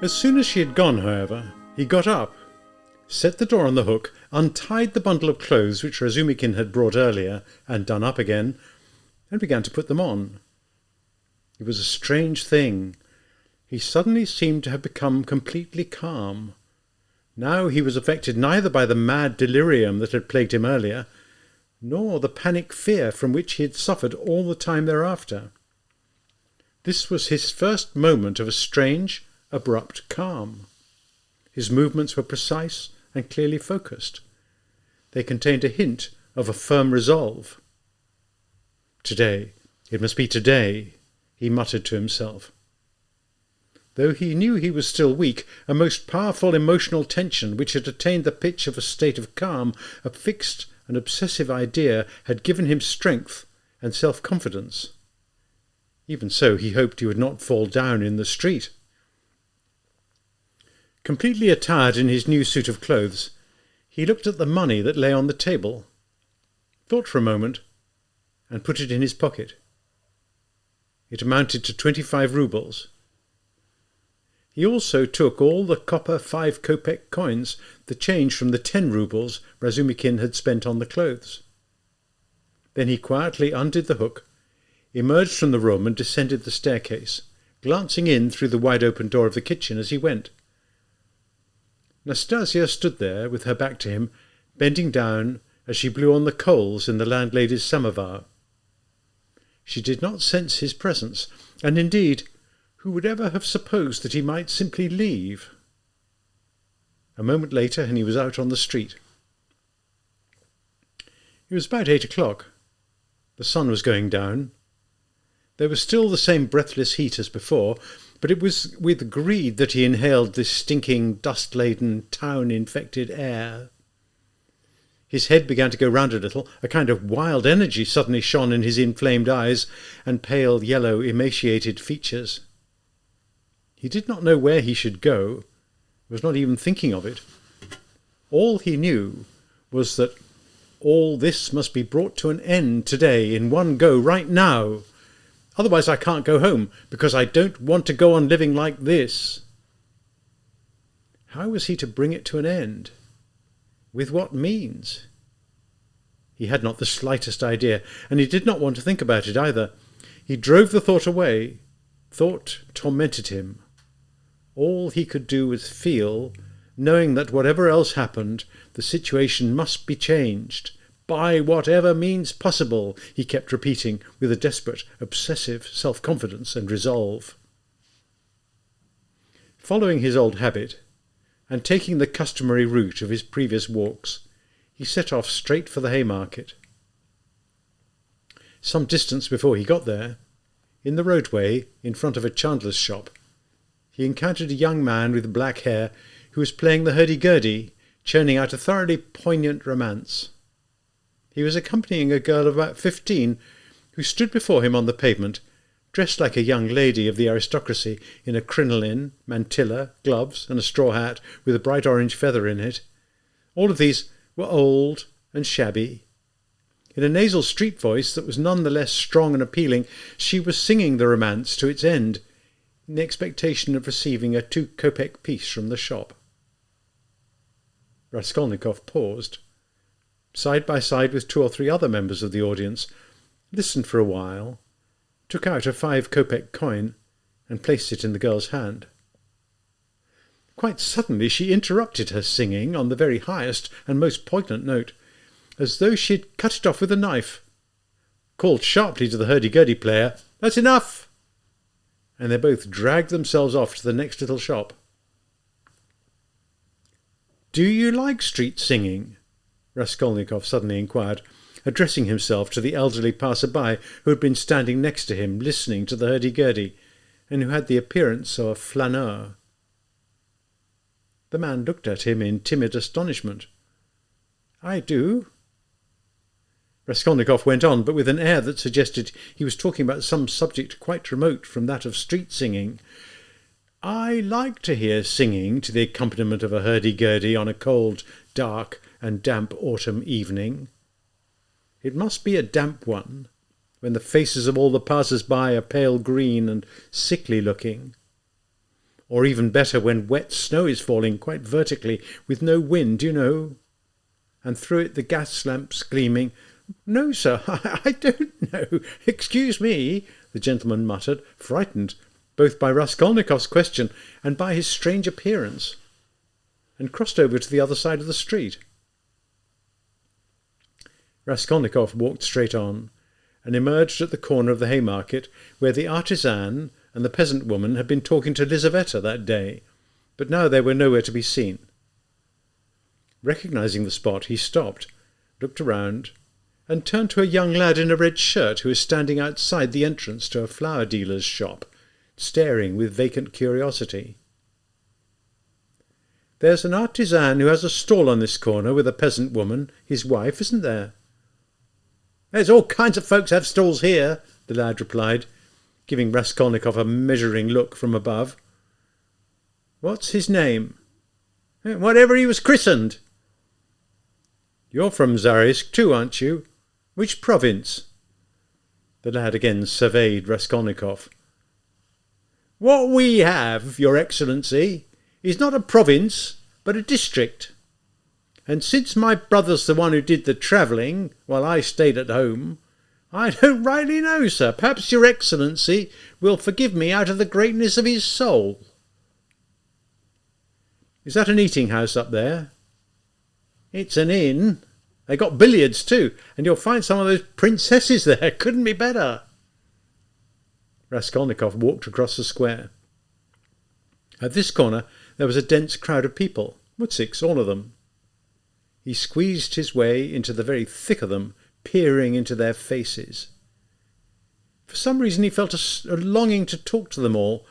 As soon as she had gone, however, he got up, set the door on the hook, untied the bundle of clothes which Razumikin had brought earlier and done up again, and began to put them on. It was a strange thing. He suddenly seemed to have become completely calm. Now he was affected neither by the mad delirium that had plagued him earlier, nor the panic fear from which he had suffered all the time thereafter. This was his first moment of a strange, abrupt calm. His movements were precise and clearly focused. They contained a hint of a firm resolve. "Today, it must be today," he muttered to himself. Though he knew he was still weak, a most powerful emotional tension which had attained the pitch of a state of calm, a fixed and obsessive idea, had given him strength and self-confidence. Even so, he hoped he would not fall down in the street. Completely attired in his new suit of clothes, he looked at the money that lay on the table, thought for a moment, and put it in his pocket. It amounted to 25 roubles. He also took all the copper 5-kopeck coins, the change from the 10 roubles Razumikin had spent on the clothes. Then he quietly undid the hook, emerged from the room and descended the staircase, glancing in through the wide-open door of the kitchen as he went. Nastasia stood there with her back to him, bending down as she blew on the coals in the landlady's samovar. She did not sense his presence, and indeed, who would ever have supposed that he might simply leave? A moment later, and he was out on the street. It was about 8 o'clock. The sun was going down. There was still the same breathless heat as before, but it was with greed that he inhaled this stinking, dust-laden, town-infected air. His head began to go round a little. A kind of wild energy suddenly shone in his inflamed eyes and pale, yellow, emaciated features. He did not know where he should go, was not even thinking of it. All he knew was that all this must be brought to an end today, in one go, right now. Otherwise I can't go home, because I don't want to go on living like this. How was he to bring it to an end? With what means? He had not the slightest idea, and he did not want to think about it either. He drove the thought away. Thought tormented him. All he could do was feel, knowing that whatever else happened, the situation must be changed. By whatever means possible, he kept repeating with a desperate, obsessive self-confidence and resolve. Following his old habit, and taking the customary route of his previous walks, he set off straight for the Haymarket. Some distance before he got there, in the roadway in front of a chandler's shop, he encountered a young man with black hair who was playing the hurdy-gurdy, churning out a thoroughly poignant romance. He was accompanying a girl of about 15 who stood before him on the pavement, dressed like a young lady of the aristocracy in a crinoline, mantilla, gloves, and a straw hat with a bright orange feather in it. All of these were old and shabby. In a nasal street voice that was none the less strong and appealing, she was singing the romance to its end, in the expectation of receiving a 2-kopeck piece from the shop. Raskolnikov paused, side by side with 2 or 3 other members of the audience, listened for a while, took out a 5-kopeck coin, and placed it in the girl's hand. Quite suddenly she interrupted her singing on the very highest and most poignant note, as though she had cut it off with a knife, called sharply to the hurdy-gurdy player, "That's enough!" and they both dragged themselves off to the next little shop. "Do you like street singing?" Raskolnikov suddenly inquired, addressing himself to the elderly passer-by who had been standing next to him listening to the hurdy-gurdy, and who had the appearance of a flâneur. The man looked at him in timid astonishment. "I do." Raskolnikov went on, but with an air that suggested he was talking about some subject quite remote from that of street singing. "I like to hear singing to the accompaniment of a hurdy-gurdy on a cold, dark, and damp autumn evening. It must be a damp one, when the faces of all the passers-by are pale green and sickly-looking. Or even better, when wet snow is falling quite vertically, with no wind, you know. And through it the gas lamps gleaming. "No, sir, I don't know. Excuse me," the gentleman muttered, frightened both by Raskolnikov's question and by his strange appearance, and crossed over to the other side of the street. Raskolnikov walked straight on, and emerged at the corner of the Haymarket, where the artisan and the peasant woman had been talking to Lizaveta that day, but now they were nowhere to be seen. Recognizing the spot, he stopped, looked around, and turned to a young lad in a red shirt who was standing outside the entrance to a flower dealer's shop, staring with vacant curiosity. "There's an artisan who has a stall on this corner with a peasant woman, his wife, isn't there?" "There's all kinds of folks have stalls here," the lad replied, giving Raskolnikov a measuring look from above. "What's his name?" "Whatever he was christened." "You're from Zaraïsk too, aren't you? Which province?" The lad again surveyed Raskolnikov. "What we have, Your Excellency, is not a province, but a district. And since my brother's the one who did the travelling, while I stayed at home, I don't rightly know, sir. Perhaps Your Excellency will forgive me out of the greatness of his soul." "Is that an eating house up there?" "It's an inn. They got billiards too, and you'll find some of those princesses there. Couldn't be better." Raskolnikov walked across the square. At this corner there was a dense crowd of people, muzhiks, all of them. He squeezed his way into the very thick of them, peering into their faces. For some reason he felt a longing to talk to them all,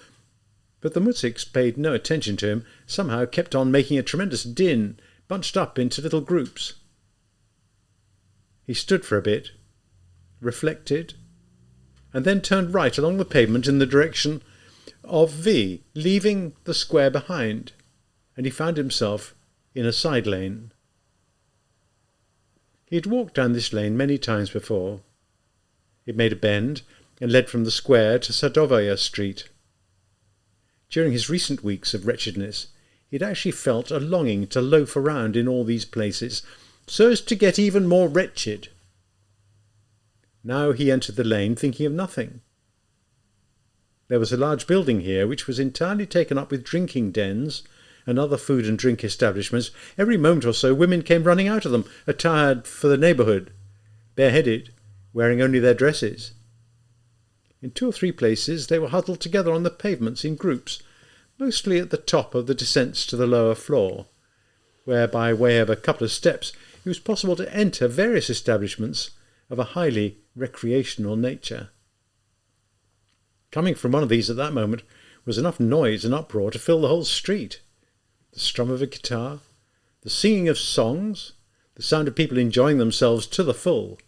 but the muzhiks paid no attention to him, somehow kept on making a tremendous din, bunched up into little groups. He stood for a bit, reflected, and then turned right along the pavement in the direction of V, leaving the square behind, and he found himself in a side lane. He had walked down this lane many times before. It made a bend and led from the square to Sadovaya Street. During his recent weeks of wretchedness, he had actually felt a longing to loaf around in all these places, so as to get even more wretched. Now he entered the lane thinking of nothing. There was a large building here which was entirely taken up with drinking dens and other food and drink establishments. Every moment or so women came running out of them, attired for the neighbourhood, bareheaded, wearing only their dresses. In 2 or 3 places they were huddled together on the pavements in groups, mostly at the top of the descents to the lower floor, where by way of a couple of steps it was possible to enter various establishments of a highly recreational nature. Coming from one of these at that moment was enough noise and uproar to fill the whole street. The strum of a guitar, the singing of songs, the sound of people enjoying themselves to the full.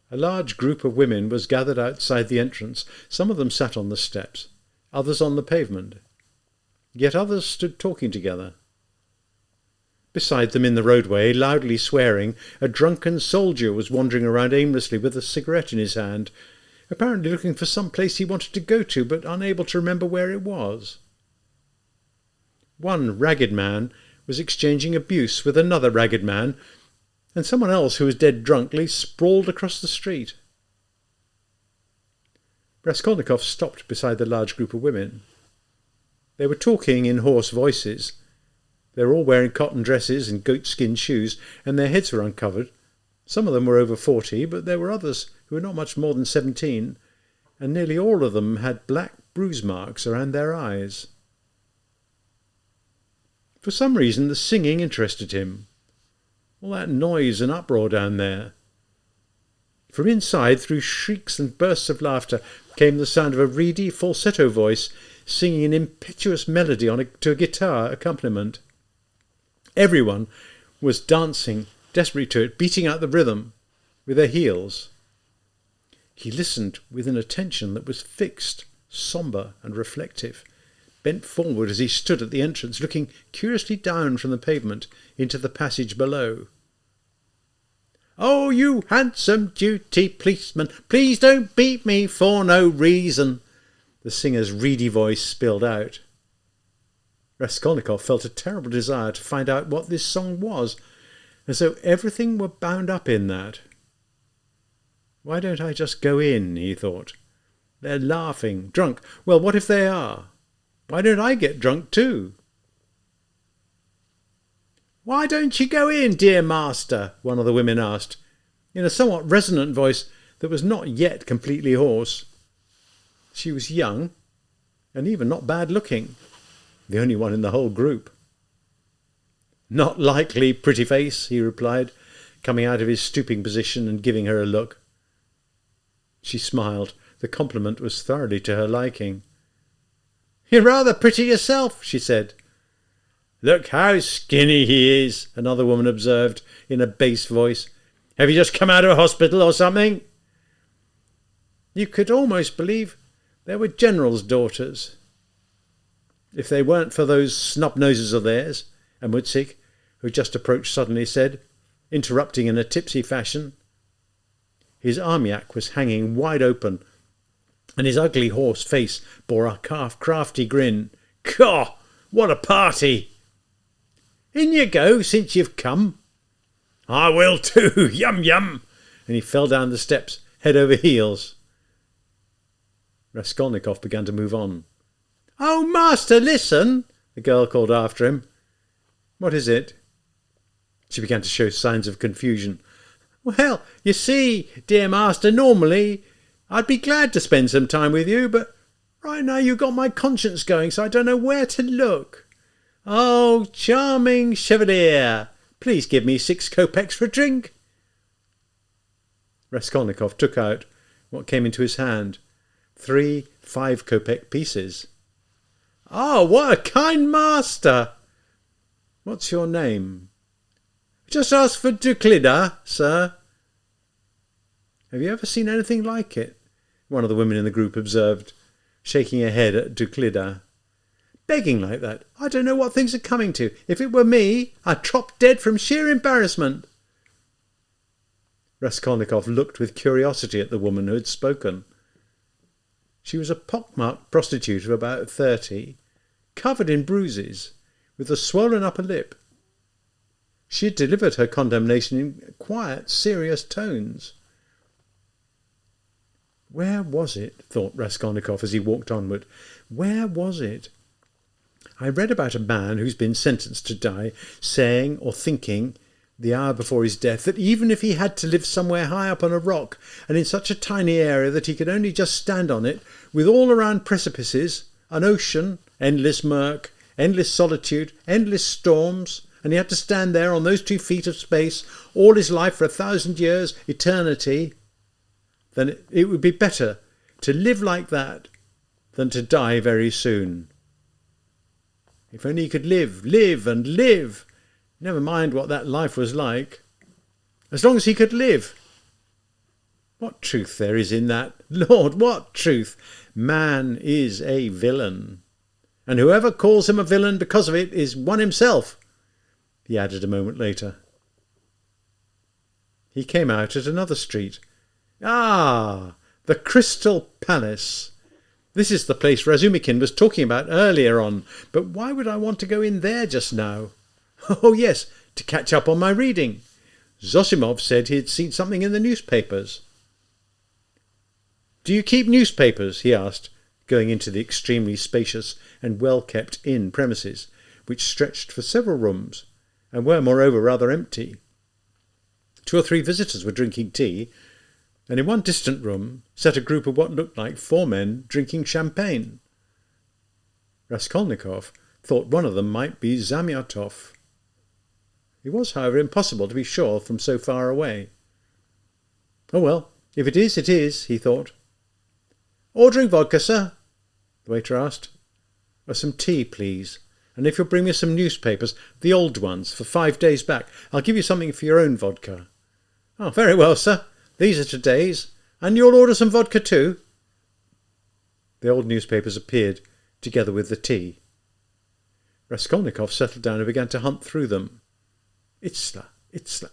A large group of women was gathered outside the entrance. Some of them sat on the steps, others on the pavement. Yet others stood talking together. Beside them in the roadway, loudly swearing, a drunken soldier was wandering around aimlessly with a cigarette in his hand, apparently looking for some place he wanted to go to, but unable to remember where it was. One ragged man was exchanging abuse with another ragged man, and someone else who was dead drunk lay sprawled across the street. Raskolnikov stopped beside the large group of women. They were talking in hoarse voices. They were all wearing cotton dresses and goatskin shoes, and their heads were uncovered. Some of them were over 40, but there were others who were not much more than 17, and nearly all of them had black bruise marks around their eyes. For some reason the singing interested him. All that noise and uproar down there. From inside, through shrieks and bursts of laughter, came the sound of a reedy falsetto voice singing an impetuous melody to a guitar accompaniment. Everyone was dancing desperately to it, beating out the rhythm with their heels. He listened with an attention that was fixed, sombre and reflective, bent forward as he stood at the entrance, looking curiously down from the pavement into the passage below. "Oh, you handsome duty policeman, please don't beat me for no reason," The singer's reedy voice spilled out. Raskolnikov felt a terrible desire to find out what this song was, as though everything were bound up in that. Why don't I just go in, he thought. They're laughing, drunk. Well, what if they are? Why don't I get drunk too? Why don't you go in, dear master? One of the women asked, in a somewhat resonant voice that was not yet completely hoarse. She was young, and even not bad looking, the only one in the whole group. Not likely, pretty face, he replied, coming out of his stooping position and giving her a look. She smiled. The compliment was thoroughly to her liking. You're rather pretty yourself, she said. Look how skinny he is, another woman observed in a bass voice. Have you just come out of a hospital or something? You could almost believe they were generals' daughters. If they weren't for those snub-noses of theirs, and Mutzik, who just approached suddenly, said, interrupting in a tipsy fashion. His armiak was hanging wide open, and his ugly horse face bore a crafty grin. Caw! What a party! In you go, since you've come. I will too, yum yum! And he fell down the steps, head over heels. Raskolnikov began to move on. Oh, master, listen! The girl called after him. What is it? She began to show signs of confusion. Well, you see, dear master, normally I'd be glad to spend some time with you, but right now you've got my conscience going, so I don't know where to look. Oh, charming chevalier, please give me 6 kopecks for a drink. Raskolnikov took out what came into his hand. 3 5-kopeck pieces. Oh, what a kind master! What's your name? Just ask for Duklida, sir. Have you ever seen anything like it? One of the women in the group observed, shaking her head at Duklida. Begging like that, I don't know what things are coming to. If it were me, I'd drop dead from sheer embarrassment. Raskolnikov looked with curiosity at the woman who had spoken. She was a pockmarked prostitute of about 30, covered in bruises, with a swollen upper lip. She had delivered her condemnation in quiet, serious tones. Where was it? Thought Raskolnikov as he walked onward. Where was it? I read about a man who's been sentenced to die, saying or thinking the hour before his death that even if he had to live somewhere high up on a rock and in such a tiny area that he could only just stand on it, with all around precipices, an ocean, endless murk, endless solitude, endless storms, and he had to stand there on those 2 feet of space all his life for 1,000 years, eternity, then it would be better to live like that than to die very soon. If only he could live and live. Never mind what that life was like. As long as he could live. What truth there is in that. Lord, what truth. Man is a villain. And whoever calls him a villain because of it is one himself, he added a moment later. He came out at another street. Ah, the Crystal Palace. This is the place Razumikin was talking about earlier on, but why would I want to go in there just now? Oh, yes, to catch up on my reading. Zosimov said he had seen something in the newspapers. Do you keep newspapers? He asked, going into the extremely spacious and well-kept inn premises, which stretched for several rooms, and were moreover rather empty. 2 or 3 visitors were drinking tea, and in one distant room sat a group of what looked like 4 men drinking champagne. Raskolnikov thought one of them might be Zamyatov. It was, however, impossible to be sure from so far away. Oh well, if it is, he thought. Ordering vodka, sir? The waiter asked. Or some tea, please. And if you'll bring me some newspapers, the old ones, for 5 days back, I'll give you something for your own vodka. Oh, very well, sir. These are today's. And you'll order some vodka too? The old newspapers appeared, together with the tea. Raskolnikov settled down and began to hunt through them. Itzla,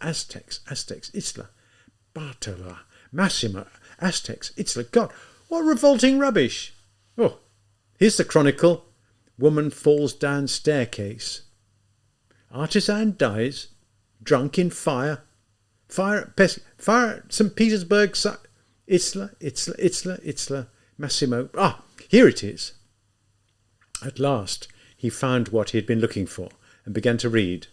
Aztecs, Itzla, Bartola, Massimo, Aztecs, Itzla. God, what revolting rubbish! Oh, here's the chronicle. Woman falls down staircase. Artisan dies. Drunk in fire. Fire at St. Petersburg. Itzler. Massimo. Ah, here it is. At last he found what he had been looking for and began to read.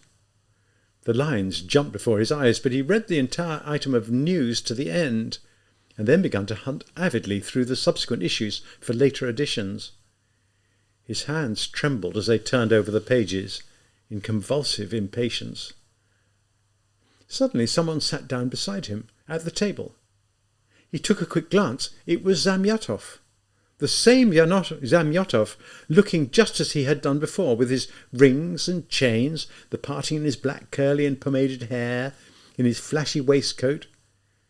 The lines jumped before his eyes, but he read the entire item of news to the end, and then began to hunt avidly through the subsequent issues for later editions. His hands trembled as they turned over the pages in convulsive impatience. Suddenly someone sat down beside him at the table. He took a quick glance. It was Zamyotov. The same Zamyotov, looking just as he had done before, with his rings and chains, the parting in his black curly and pomaded hair, in his flashy waistcoat,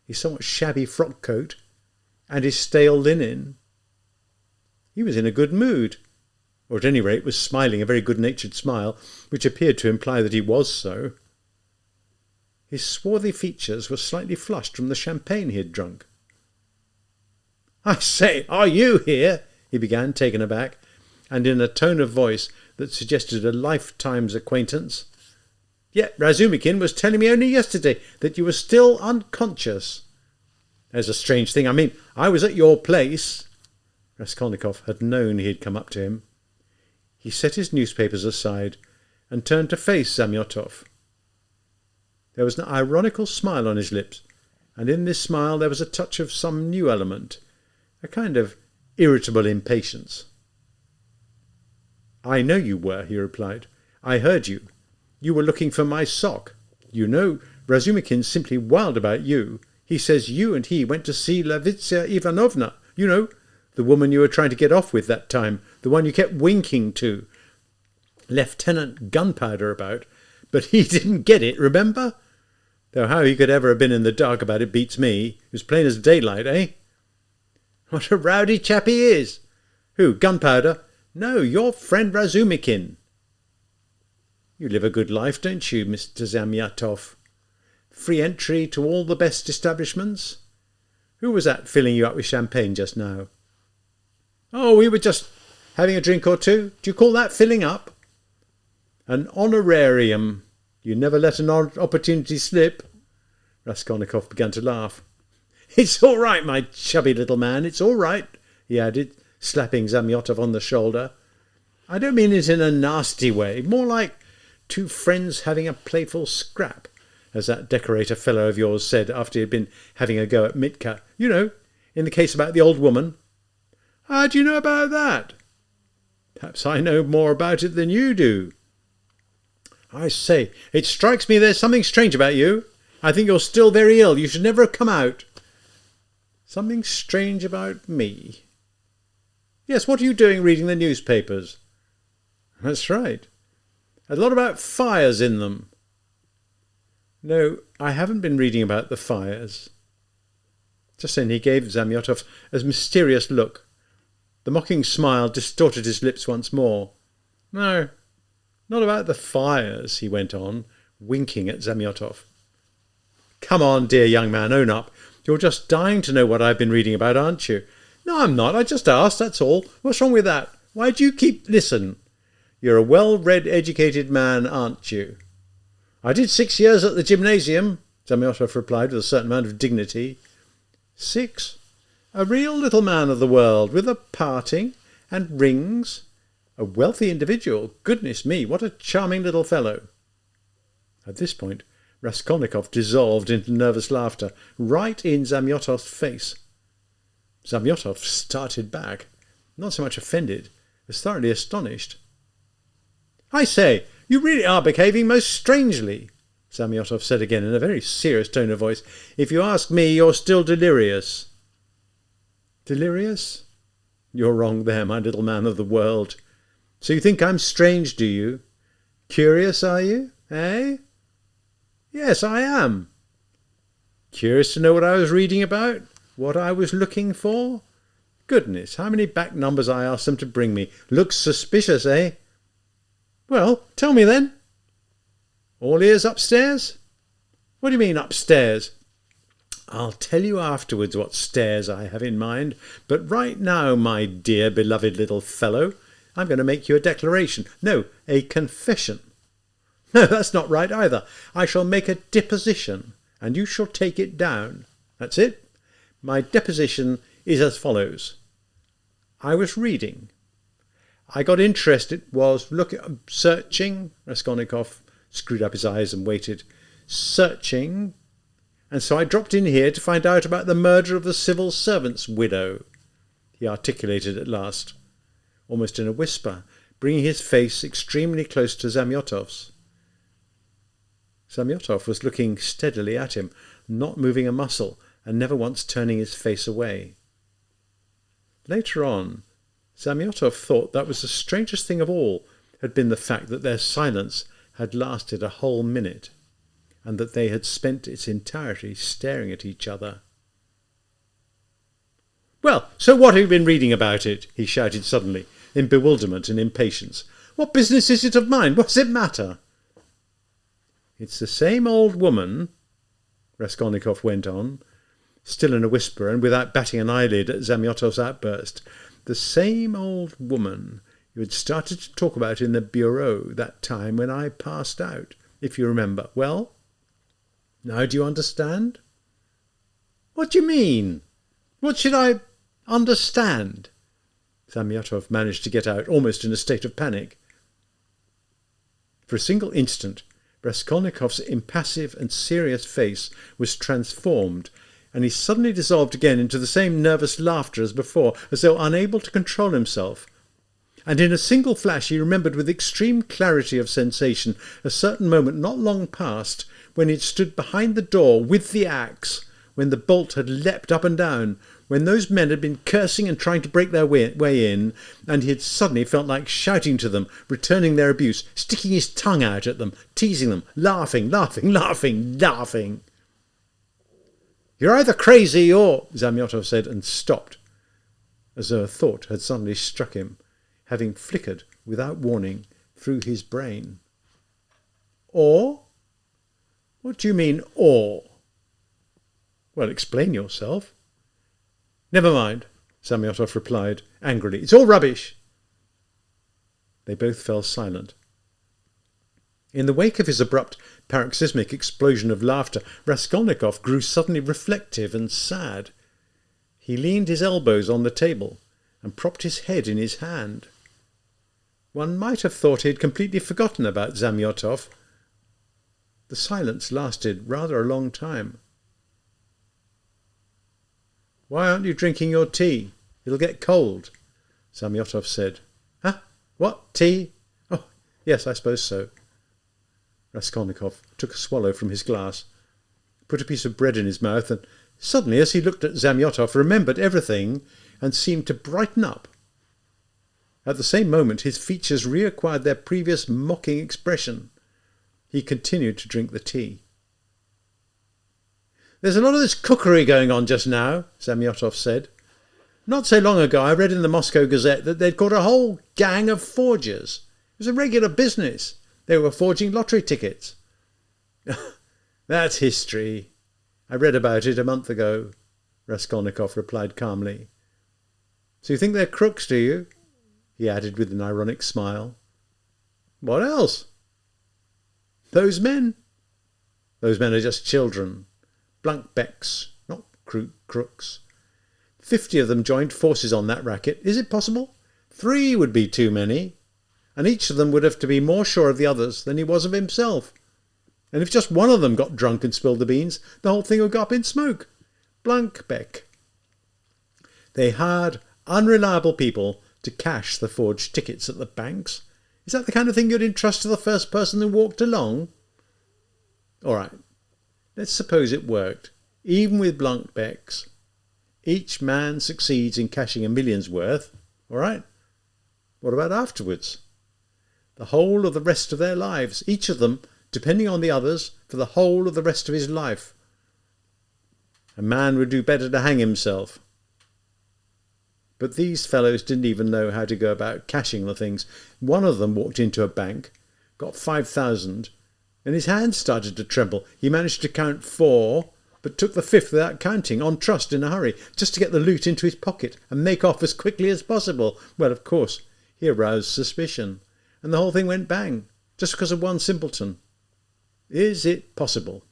his somewhat shabby frock coat, and his stale linen. He was in a good mood, or at any rate was smiling a very good-natured smile, which appeared to imply that he was so. His swarthy features were slightly flushed from the champagne he had drunk. "I say, are you here?" he began, taken aback, and in a tone of voice that suggested a lifetime's acquaintance. "Yet Razumikin was telling me only yesterday that you were still unconscious." "There's a strange thing. I mean, I was at your place." Raskolnikov had known he had come up to him. He set his newspapers aside and turned to face Zamyotov. There was an ironical smile on his lips, and in this smile there was a touch of some new element, a kind of irritable impatience. "I know you were," he replied. "I heard you. You were looking for my sock. You know, Razumikin's simply wild about you. He says you and he went to see Lavizia Ivanovna. You know, the woman you were trying to get off with that time, the one you kept winking to. Lieutenant Gunpowder about. But he didn't get it, remember? Though how he could ever have been in the dark about it beats me. It was plain as daylight, eh? What a rowdy chap he is! Who, Gunpowder? No, your friend Razumikin." "You live a good life, don't you, Mr. Zamyotov? Free entry to all the best establishments? Who was that filling you up with champagne just now?" "Oh, we were just having a drink or two. Do you call that filling up?" "An honorarium. You never let an opportunity slip." Raskolnikov began to laugh. "It's all right, my chubby little man, it's all right," he added, slapping Zamyotov on the shoulder. "I don't mean it in a nasty way, more like two friends having a playful scrap, as that decorator fellow of yours said after he had been having a go at Mitka. You know, in the case about the old woman." "How do you know about that?" "Perhaps I know more about it than you do." "I say, it strikes me there's something strange about you. I think you're still very ill. You should never have come out." "Something strange about me?" "Yes, what are you doing reading the newspapers?" "That's right. A lot about fires in them." "No, I haven't been reading about the fires." Just then he gave Zamyotov a mysterious look. The mocking smile distorted his lips once more. "No, not about the fires," he went on, winking at Zamyotov. "Come on, dear young man, own up. You're just dying to know what I've been reading about, aren't you?" "No, I'm not. I just asked, that's all. What's wrong with that? Why do you keep... Listen. You're a well-read, educated man, aren't you?" "I did 6 years at the gymnasium," Zamyotov replied with a certain amount of dignity. 6? A real little man of the world, with a parting and rings. A wealthy individual. Goodness me, what a charming little fellow." At this point, Raskolnikov dissolved into nervous laughter, right in Zamyotov's face. Zamyotov started back, not so much offended as thoroughly astonished. "I say, you really are behaving most strangely," Zamyotov said again in a very serious tone of voice. "If you ask me, you're still delirious." "Delirious? You're wrong there, my little man of the world. So you think I'm strange, do you? Curious, are you? Eh?" "Yes, I am." "Curious to know what I was reading about? What I was looking for? Goodness, how many back numbers I asked them to bring me. Looks suspicious, eh?" "Well, tell me then." "All ears upstairs?" "What do you mean, upstairs?" I'll tell you afterwards what stairs I have in mind, but right now, my dear beloved little fellow, I'm going to make you a declaration. No, a confession. No, that's not right either. I shall make a deposition, and you shall take it down. That's it. My deposition is as follows. I was reading. I got interested, searching. Raskolnikov screwed up his eyes and waited. Searching. And so I dropped in here to find out about the murder of the civil servant's widow, he articulated at last, almost in a whisper, bringing his face extremely close to Zamyotov's. Zamyotov was looking steadily at him, not moving a muscle, and never once turning his face away. Later on, Zamyotov thought that was the strangest thing of all had been the fact that their silence had lasted a whole minute, and that they had spent its entirety staring at each other. "Well, so what have you been reading about it?" he shouted suddenly, in bewilderment and impatience. "What business is it of mine? What does it matter?" "It's the same old woman," Raskolnikov went on, still in a whisper and without batting an eyelid at Zamyotov's outburst. "The same old woman you had started to talk about in the bureau that time when I passed out, if you remember. Well, now do you understand?" "What do you mean? What should I understand?" Zamyotov managed to get out, almost in a state of panic. For a single instant, Raskolnikov's impassive and serious face was transformed, and he suddenly dissolved again into the same nervous laughter as before, as though unable to control himself. And in a single flash he remembered with extreme clarity of sensation a certain moment not long past, when he had stood behind the door with the axe, when the bolt had leapt up and down, when those men had been cursing and trying to break their way in, and he had suddenly felt like shouting to them, returning their abuse, sticking his tongue out at them, teasing them, laughing. "You're either crazy or—" Zamyotov said, and stopped, as though a thought had suddenly struck him, having flickered without warning through his brain. "Or? What do you mean, or?" "Well, explain yourself." "Never mind," Zamyotov replied angrily. "It's all rubbish." They both fell silent. In the wake of his abrupt, paroxysmic explosion of laughter, Raskolnikov grew suddenly reflective and sad. He leaned his elbows on the table and propped his head in his hand. One might have thought he had completely forgotten about Zamyotov. The silence lasted rather a long time. "Why aren't you drinking your tea? It'll get cold," Zamyotov said. "Huh? What? Tea? Oh, yes, I suppose so." Raskolnikov took a swallow from his glass, put a piece of bread in his mouth, and suddenly, as he looked at Zamyotov, remembered everything and seemed to brighten up. At the same moment his features reacquired their previous mocking expression. He continued to drink the tea. "There's a lot of this cookery going on just now," Zamyotov said. "Not so long ago I read in the Moscow Gazette that they'd caught a whole gang of forgers. It was a regular business. They were forging lottery tickets." "That's history. I read about it a month ago," Raskolnikov replied calmly. "So you think they're crooks, do you?" he added with an ironic smile. "What else?" "Those men. Those men are just children. Blunkbecks, not crooks. 50 of them joined forces on that racket. Is it possible? 3 would be too many. And each of them would have to be more sure of the others than he was of himself. And if just one of them got drunk and spilled the beans, the whole thing would go up in smoke. Blunkbeck. They hired unreliable people to cash the forged tickets at the banks. Is that the kind of thing you'd entrust to the first person who walked along? All right. Let's suppose it worked. Even with Blunkbecks, each man succeeds in cashing a million's worth. All right? What about afterwards? The whole of the rest of their lives, each of them depending on the others for the whole of the rest of his life. A man would do better to hang himself. But these fellows didn't even know how to go about cashing the things. One of them walked into a bank, got 5,000, and his hands started to tremble. He managed to count 4, but took the fifth without counting, on trust in a hurry, just to get the loot into his pocket and make off as quickly as possible. Well, of course, he aroused suspicion, and the whole thing went bang, just because of one simpleton. Is it possible?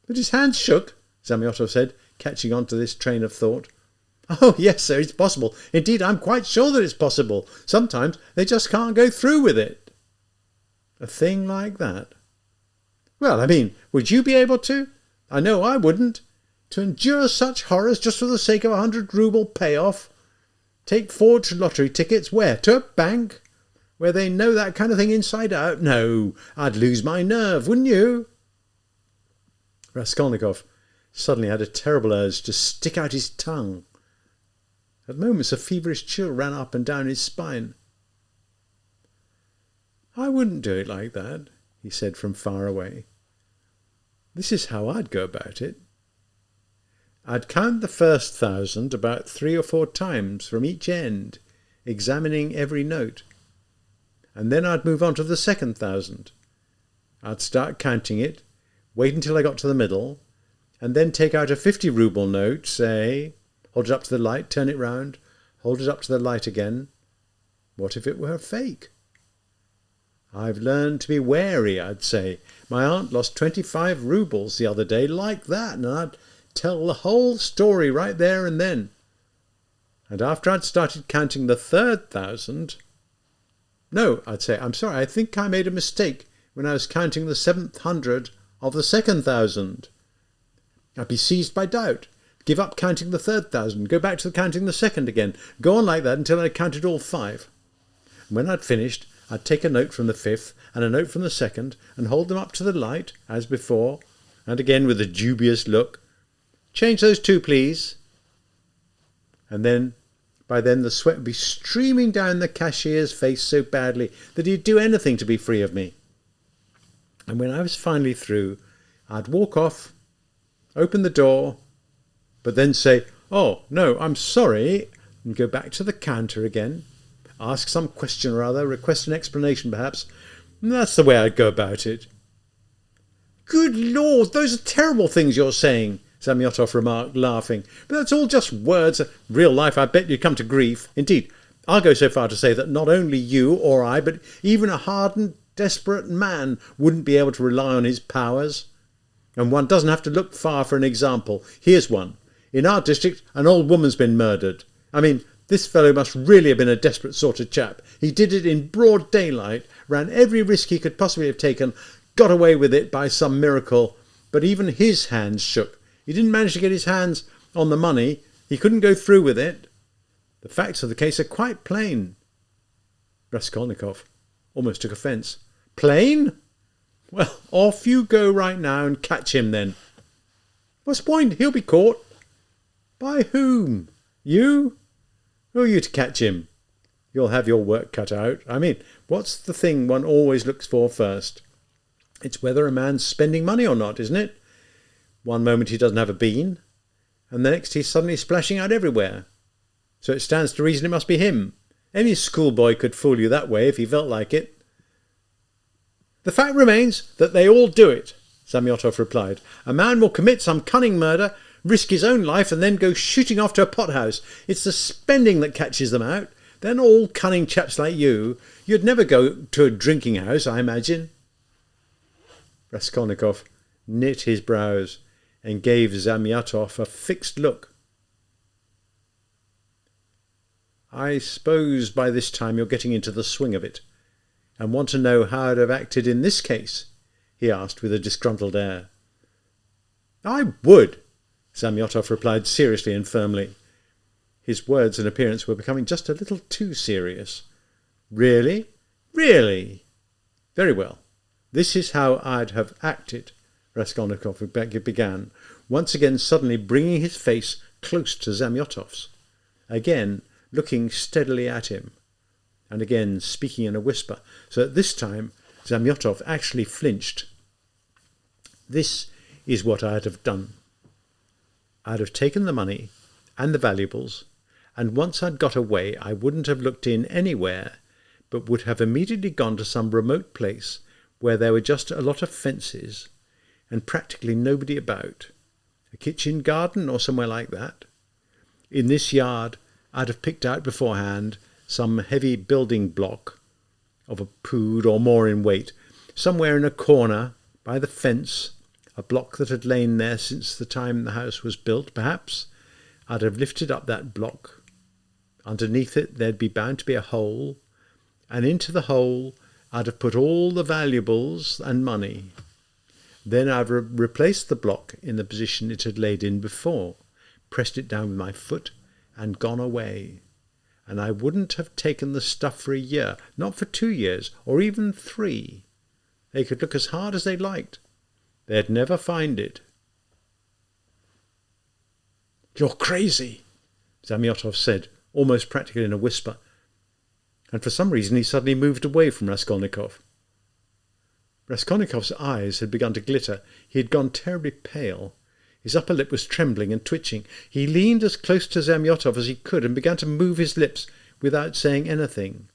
But his hands shook, Zamyotov said, catching on to this train of thought. Oh, yes, sir, it's possible. Indeed, I'm quite sure that it's possible. Sometimes they just can't go through with it. A thing like that? Well, I mean, would you be able to? I know I wouldn't. To endure such horrors just for the sake of 100-rouble payoff? Take forged lottery tickets where? To a bank? Where they know that kind of thing inside out? No, I'd lose my nerve, wouldn't you? Raskolnikov suddenly had a terrible urge to stick out his tongue. At moments a feverish chill ran up and down his spine. I wouldn't do it like that, he said from far away. This is how I'd go about it. I'd count the first 1,000 about 3 or 4 times from each end, examining every note. And then I'd move on to the second 1,000. I'd start counting it, wait until I got to the middle, and then take out a 50-rouble note, say, hold it up to the light, turn it round, hold it up to the light again. What if it were a fake? I've learned to be wary, I'd say. My aunt lost 25 roubles the other day like that, and I'd tell the whole story right there and then. And after I'd started counting the third 1,000... No, I'd say, I'm sorry, I think I made a mistake when I was counting the 700 of the second 1,000. I'd be seized by doubt, give up counting the third 1,000, go back to counting the second again, go on like that until I counted all 5. And when I'd finished, I'd take a note from the 5th and a note from the 2nd and hold them up to the light, as before, and again with a dubious look. Change those 2, please. And then, by then the sweat would be streaming down the cashier's face so badly that he'd do anything to be free of me. And when I was finally through, I'd walk off, open the door, but then say, oh, no, I'm sorry, and go back to the counter again, ask some question or other, request an explanation perhaps, and that's the way I'd go about it. Good Lord, those are terrible things you're saying, Zamyotov remarked, laughing. But that's all just words. Real life, I bet you'd come to grief. Indeed, I'll go so far to say that not only you or I, but even a hardened, desperate man wouldn't be able to rely on his powers. And one doesn't have to look far for an example. Here's one. In our district, an old woman's been murdered. I mean, this fellow must really have been a desperate sort of chap. He did it in broad daylight, ran every risk he could possibly have taken, got away with it by some miracle, but even his hands shook. He didn't manage to get his hands on the money. He couldn't go through with it. The facts of the case are quite plain. Raskolnikov almost took offence. Plain? Well, off you go right now and catch him then. What's the point? He'll be caught. By whom? You? Who are you to catch him? You'll have your work cut out. I mean, what's the thing one always looks for first? It's whether a man's spending money or not, isn't it? One moment he doesn't have a bean, and the next he's suddenly splashing out everywhere. So it stands to reason it must be him. Any schoolboy could fool you that way if he felt like it. The fact remains that they all do it, Zamyotov replied. A man will commit some cunning murder, risk his own life, and then go shooting off to a pothouse. It's the spending that catches them out. They're not all cunning chaps like you. You'd never go to a drinking house, I imagine. Raskolnikov knit his brows and gave Zamyotov a fixed look. I suppose by this time you're getting into the swing of it, and want to know how I'd have acted in this case? He asked with a disgruntled air. I would, Zamyotov replied seriously and firmly. His words and appearance were becoming just a little too serious. Really? Really? Very well. This is how I'd have acted, Raskolnikov began, once again suddenly bringing his face close to Zamyotov's, again looking steadily at him, and again speaking in a whisper, so that this time Zamyotov actually flinched. This is what I'd have done. I'd have taken the money and the valuables, and once I'd got away I wouldn't have looked in anywhere, but would have immediately gone to some remote place where there were just a lot of fences, and practically nobody about. A kitchen garden or somewhere like that. In this yard, I'd have picked out beforehand some heavy building block of a pood or more in weight, somewhere in a corner by the fence, a block that had lain there since the time the house was built, perhaps. I'd have lifted up that block. Underneath it there'd be bound to be a hole, and into the hole I'd have put all the valuables and money. Then I'd replaced the block in the position it had laid in before, pressed it down with my foot, and gone away. And I wouldn't have taken the stuff for a year, not for 2 years, or even 3. They could look as hard as they liked. They'd never find it. "You're crazy," Zamyotov said, almost practically in a whisper. And for some reason he suddenly moved away from Raskolnikov. Raskolnikov's eyes had begun to glitter. He had gone terribly pale. His upper lip was trembling and twitching. He leaned as close to Zamyotov as he could and began to move his lips without saying anything.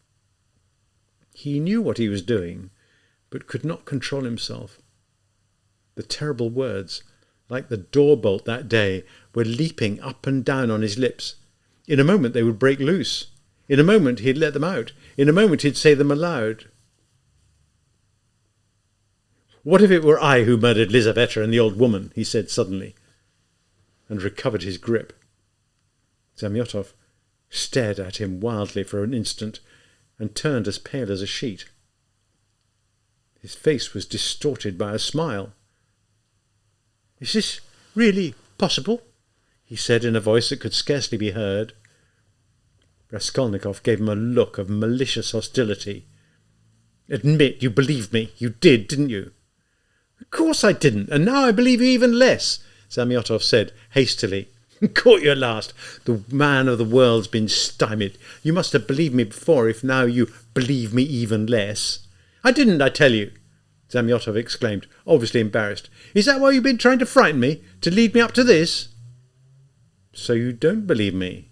He knew what he was doing, but could not control himself. The terrible words, like the door bolt that day, were leaping up and down on his lips. In a moment they would break loose. In a moment he'd let them out. In a moment he'd say them aloud. "What if it were I who murdered Lizaveta and the old woman?" he said suddenly, and recovered his grip. Zamyotov stared at him wildly for an instant and turned as pale as a sheet. His face was distorted by a smile. "Is this really possible?" he said in a voice that could scarcely be heard. Raskolnikov gave him a look of malicious hostility. "Admit you believed me. You did, didn't you?" "Of course I didn't, and now I believe you even less," Zamyotov said hastily. "Caught you at last. The man of the world's been stymied. You must have believed me before if now you believe me even less." "I didn't, I tell you," Zamyotov exclaimed, obviously embarrassed. "Is that why you've been trying to frighten me, to lead me up to this?" "So you don't believe me?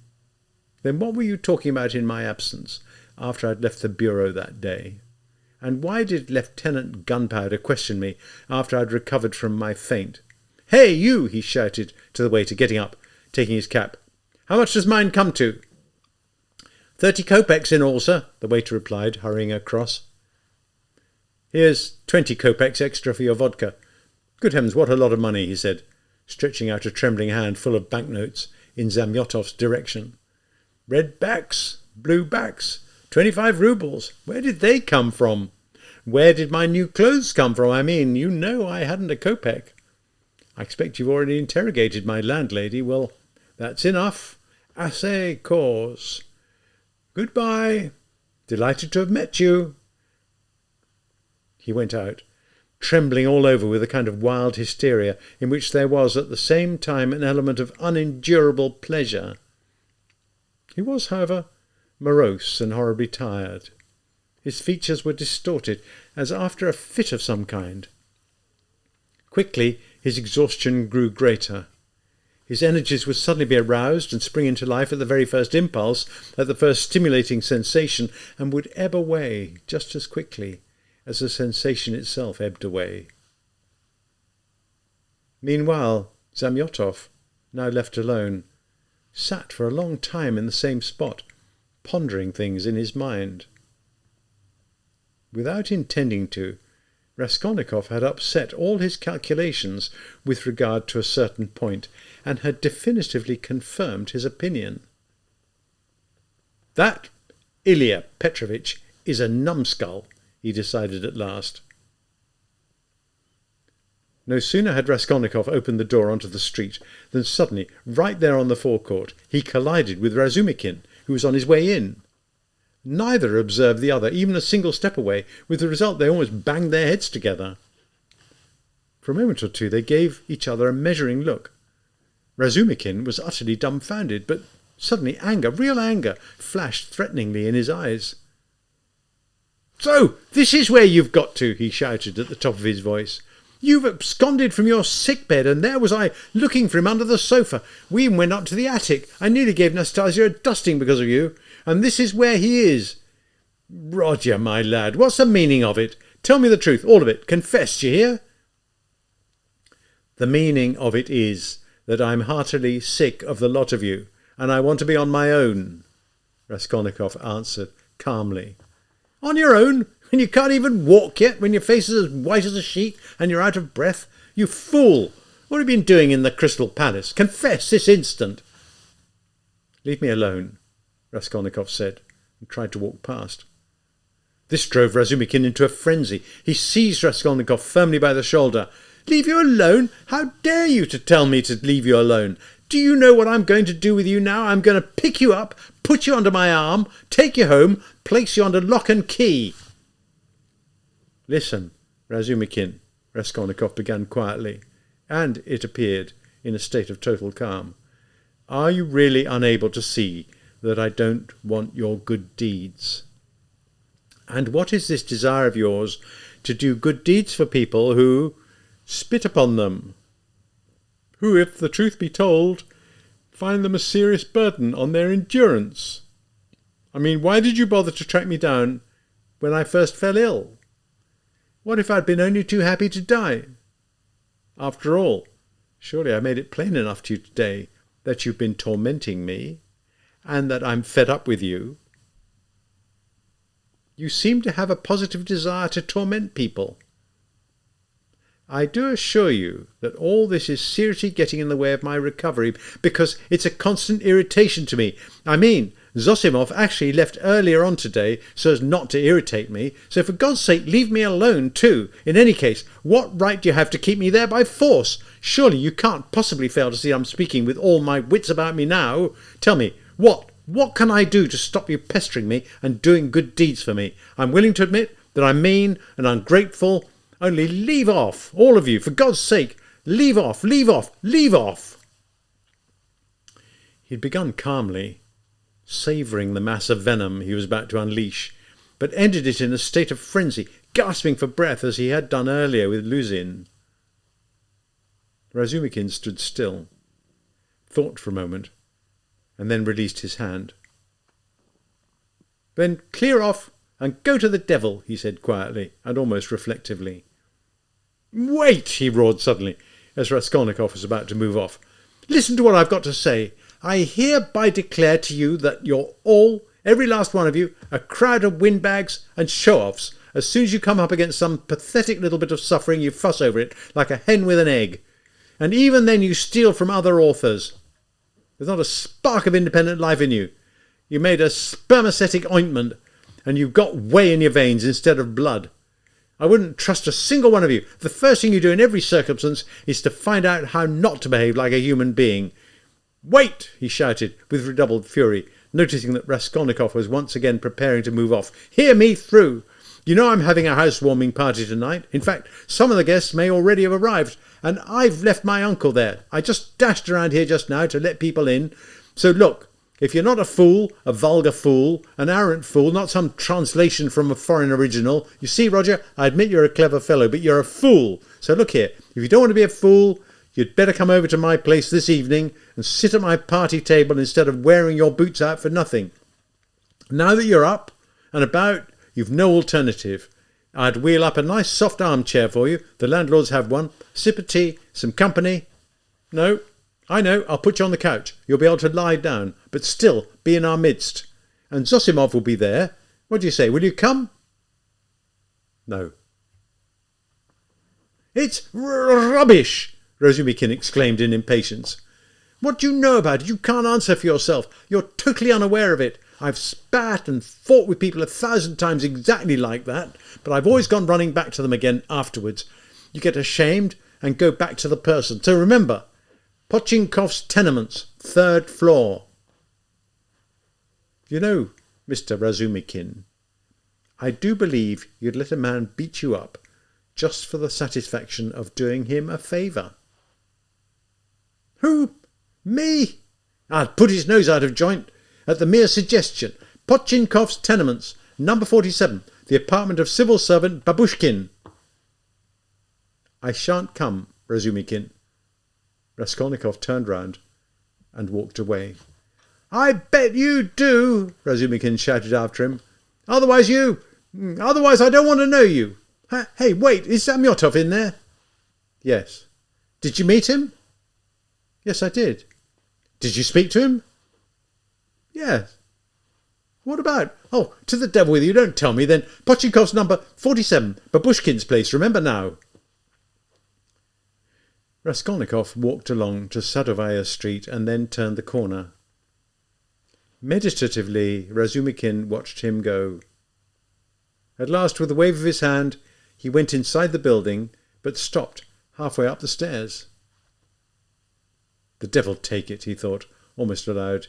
Then what were you talking about in my absence, after I'd left the bureau that day? And why did Lieutenant Gunpowder question me after I'd recovered from my faint? Hey, you!" he shouted to the waiter, getting up, taking his cap. "How much does mine come to?" 30 kopecks in all, sir," the waiter replied, hurrying across. "Here's 20 kopecks extra for your vodka." "Good heavens, what a lot of money," he said, stretching out a trembling hand full of banknotes in Zamyotov's direction. "Red backs, blue backs, 25 roubles. Where did they come from? Where did my new clothes come from? I mean, you know I hadn't a kopeck. I expect you've already interrogated my landlady. Well, that's enough. Assez cause. Goodbye. Delighted to have met you." He went out, trembling all over with a kind of wild hysteria in which there was at the same time an element of unendurable pleasure. He was, however, morose and horribly tired. His features were distorted, as after a fit of some kind. Quickly his exhaustion grew greater. His energies would suddenly be aroused and spring into life at the very first impulse, at the first stimulating sensation, and would ebb away just as quickly as the sensation itself ebbed away. Meanwhile, Zamyotov, now left alone, sat for a long time in the same spot, pondering things in his mind. Without intending to, Raskolnikov had upset all his calculations with regard to a certain point, and had definitively confirmed his opinion. "That Ilya Petrovitch is a numbskull," he decided at last. No sooner had Raskolnikov opened the door onto the street than suddenly, right there on the forecourt, he collided with Razumikin, who was on his way in. Neither observed the other, even a single step away, with the result they almost banged their heads together. For a moment or two they gave each other a measuring look. Razumikin was utterly dumbfounded, but suddenly anger, real anger, flashed threateningly in his eyes. "So, this is where you've got to," he shouted at the top of his voice. "You've absconded from your sick-bed, and there was I looking for him under the sofa. We even went up to the attic. I nearly gave Nastasia a dusting because of you. And this is where he is. Roger, my lad, what's the meaning of it? Tell me the truth, all of it. Confess, d'ye hear?" The meaning of it is that I'm heartily sick of the lot of you, and I want to be on my own, Raskolnikov answered calmly. On your own? When you can't even walk yet, when your face is as white as a sheet and you're out of breath? You fool! What have you been doing in the Crystal Palace? Confess this instant! Leave me alone, Raskolnikov said, and tried to walk past. This drove Razumikin into a frenzy. He seized Raskolnikov firmly by the shoulder. Leave you alone? How dare you to tell me to leave you alone? Do you know what I'm going to do with you now? I'm going to pick you up, put you under my arm, take you home, place you under lock and key. Listen, Razumikin, Raskolnikov began quietly, and, it appeared, in a state of total calm. Are you really unable to see that I don't want your good deeds? And what is this desire of yours to do good deeds for people who spit upon them, who, if the truth be told, find them a serious burden on their endurance? I mean, why did you bother to track me down when I first fell ill? What if I'd been only too happy to die? After all, surely I made it plain enough to you today that you've been tormenting me, and that I'm fed up with you. You seem to have a positive desire to torment people. I do assure you that all this is seriously getting in the way of my recovery, because it's a constant irritation to me. I mean, Zosimov actually left earlier on today so as not to irritate me, so for God's sake leave me alone too. In any case, what right do you have to keep me there by force? Surely you can't possibly fail to see I'm speaking with all my wits about me now. Tell me, what can I do to stop you pestering me and doing good deeds for me? I'm willing to admit that I'm mean and ungrateful. Only leave off, all of you, for God's sake. Leave off, leave off, leave off. He'd begun calmly, savouring the mass of venom he was about to unleash, but ended it in a state of frenzy, gasping for breath as he had done earlier with Luzin. Razumikin stood still, thought for a moment, and then released his hand. Then clear off and go to the devil, he said quietly and almost reflectively. Wait, he roared suddenly, as Raskolnikov was about to move off. Listen to what I've got to say. I hereby declare to you that you're all, every last one of you, a crowd of windbags and show-offs. As soon as you come up against some pathetic little bit of suffering, you fuss over it like a hen with an egg. And even then you steal from other authors. There's not a spark of independent life in you. You made a spermaceti ointment, and you've got whey in your veins instead of blood. I wouldn't trust a single one of you. The first thing you do in every circumstance is to find out how not to behave like a human being. Wait, he shouted with redoubled fury, noticing that Raskolnikov was once again preparing to move off. Hear me through. You know I'm having a housewarming party tonight. In fact, some of the guests may already have arrived, and I've left my uncle there. I just dashed around here just now to let people in. So look, if you're not a fool, a vulgar fool, an arrant fool, not some translation from a foreign original, you see, Roger, I admit you're a clever fellow, but you're a fool. So look here, if you don't want to be a fool, you'd better come over to my place this evening and sit at my party table instead of wearing your boots out for nothing. Now that you're up and about, you've no alternative. I'd wheel up a nice soft armchair for you. The landlords have one. Sip of tea, some company. No, I know, I'll put you on the couch. You'll be able to lie down, but still be in our midst. And Zosimov will be there. What do you say? Will you come? No. It's rubbish, Razumikin exclaimed in impatience. What do you know about it? You can't answer for yourself. You're totally unaware of it. I've spat and fought with people 1,000 times exactly like that, but I've always gone running back to them again afterwards. You get ashamed and go back to the person. So remember, Pochinkov's tenements, 3rd floor. You know, Mr. Razumikin, I do believe you'd let a man beat you up just for the satisfaction of doing him a favour. Who? Me? I'd put his nose out of joint at the mere suggestion. Pochinkov's tenements, number 47, the apartment of civil servant Babushkin. I shan't come, Razumikin. Raskolnikov turned round and walked away. I bet you do, Razumikin shouted after him. Otherwise I don't want to know you. Hey, wait, is Samyotov in there? Yes. Did you meet him? Yes, I did. Did you speak to him? Yes. What about? Oh, to the devil with you, don't tell me then. Potchinkov's number 47, Babushkin's place, remember now. Raskolnikov walked along to Sadovaya Street and then turned the corner. Meditatively, Razumikin watched him go. At last, with a wave of his hand, he went inside the building, but stopped halfway up the stairs. The devil take it, he thought, almost aloud.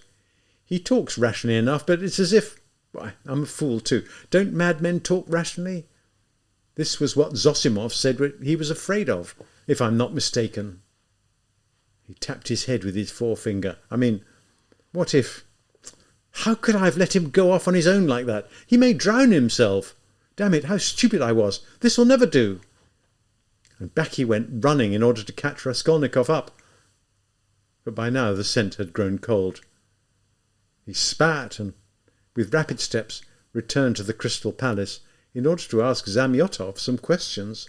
He talks rationally enough, but it's as if... Why, I'm a fool too. Don't madmen talk rationally? This was what Zosimov said he was afraid of, if I'm not mistaken. He tapped his head with his forefinger. I mean, what if... How could I have let him go off on his own like that? He may drown himself. Damn it, how stupid I was. This will never do. And back he went, running in order to catch Raskolnikov up. But by now the scent had grown cold. He spat and, with rapid steps, returned to the Crystal Palace in order to ask Zamyotov some questions.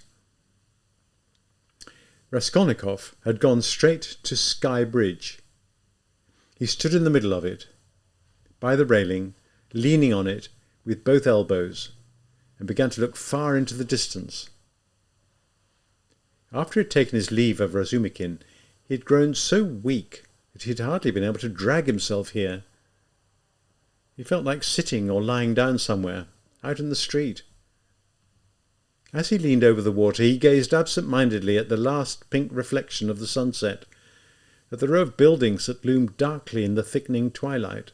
Raskolnikov had gone straight to Sky Bridge. He stood in the middle of it, by the railing, leaning on it with both elbows, and began to look far into the distance. After he had taken his leave of Razumikin, he had grown so weak that he had hardly been able to drag himself here. He felt like sitting or lying down somewhere, out in the street. As he leaned over the water, he gazed absent-mindedly at the last pink reflection of the sunset, at the row of buildings that loomed darkly in the thickening twilight,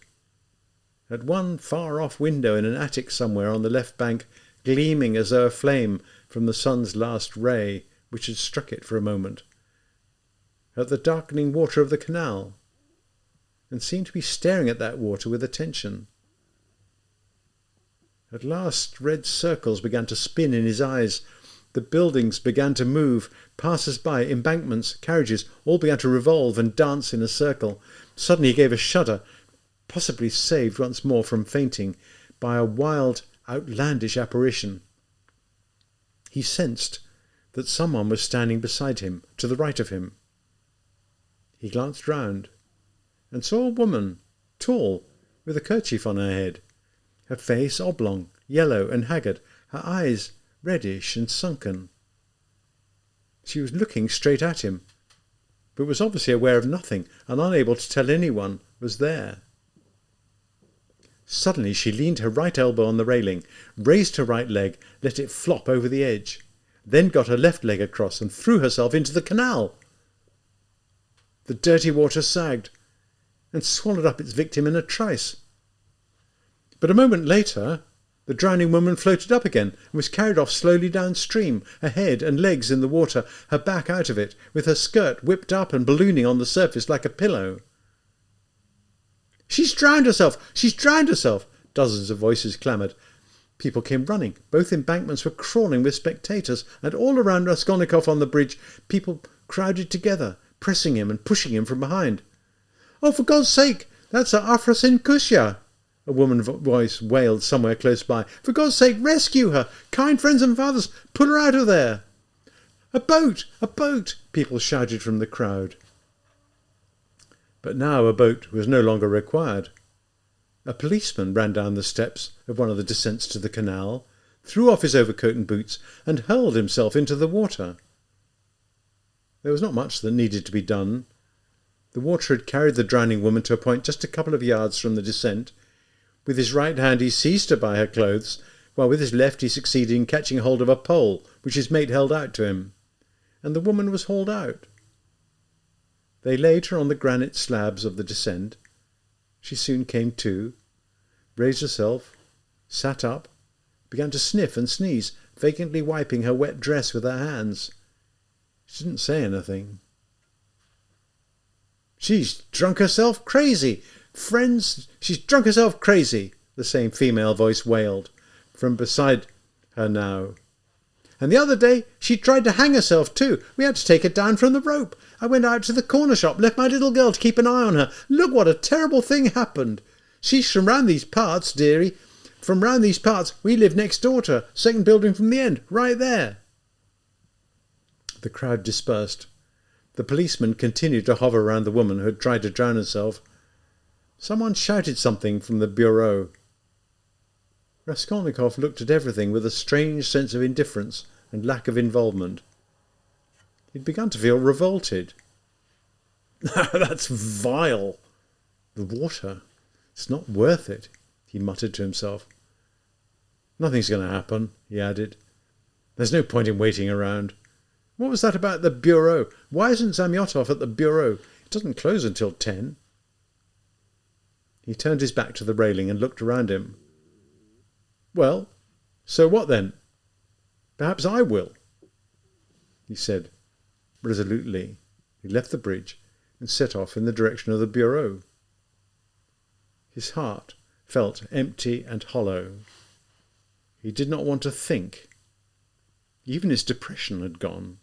at one far-off window in an attic somewhere on the left bank, gleaming as though aflame from the sun's last ray, which had struck it for a moment, at the darkening water of the canal, and seemed to be staring at that water with attention. At last red circles began to spin in his eyes. The buildings began to move. Passers-by, embankments, carriages, all began to revolve and dance in a circle. Suddenly he gave a shudder, possibly saved once more from fainting by a wild, outlandish apparition. He sensed that someone was standing beside him, to the right of him. He glanced round and saw a woman, tall, with a kerchief on her head, her face oblong, yellow and haggard, her eyes reddish and sunken. She was looking straight at him, but was obviously aware of nothing and unable to tell anyone was there. Suddenly she leaned her right elbow on the railing, raised her right leg, let it flop over the edge, then got her left leg across and threw herself into the canal. The dirty water sagged and swallowed up its victim in a trice. But a moment later, the drowning woman floated up again and was carried off slowly downstream, her head and legs in the water, her back out of it, with her skirt whipped up and ballooning on the surface like a pillow. "She's drowned herself! She's drowned herself!" Dozens of voices clamoured. People came running. Both embankments were crawling with spectators, and all around Raskolnikov on the bridge, people crowded together, pressing him and pushing him from behind. "Oh, for God's sake, that's Afrosin Kusya!" a woman's voice wailed somewhere close by. "For God's sake, rescue her! Kind friends and fathers, pull her out of there!" "A boat! A boat!" people shouted from the crowd. But now a boat was no longer required. A policeman ran down the steps of one of the descents to the canal, threw off his overcoat and boots, and hurled himself into the water. There was not much that needed to be done. The water had carried the drowning woman to a point just a couple of yards from the descent. With his right hand he seized her by her clothes, while with his left he succeeded in catching hold of a pole which his mate held out to him, and the woman was hauled out. They laid her on the granite slabs of the descent. She soon came to, raised herself, sat up, began to sniff and sneeze, vacantly wiping her wet dress with her hands. She didn't say anything. "She's drunk herself crazy! Friends, she's drunk herself crazy!" the same female voice wailed, from beside her now. "And the other day she tried to hang herself too. We had to take her down from the rope. I went out to the corner shop, left my little girl to keep an eye on her. Look what a terrible thing happened. She's from round these parts, dearie. From round these parts. We live next door to her, second building from the end, right there." The crowd dispersed. The policeman continued to hover around the woman who had tried to drown herself. Someone shouted something from the bureau. Raskolnikov looked at everything with a strange sense of indifference and lack of involvement. He'd begun to feel revolted. That's vile. The water. It's not worth it, he muttered to himself. Nothing's going to happen, he added. There's no point in waiting around. What was that about the bureau? Why isn't Zamyotov at the bureau? It doesn't close until 10. He turned his back to the railing and looked around him. Well, so what then? Perhaps I will, he said resolutely. He left the bridge and set off in the direction of the bureau. His heart felt empty and hollow. He did not want to think. Even his depression had gone.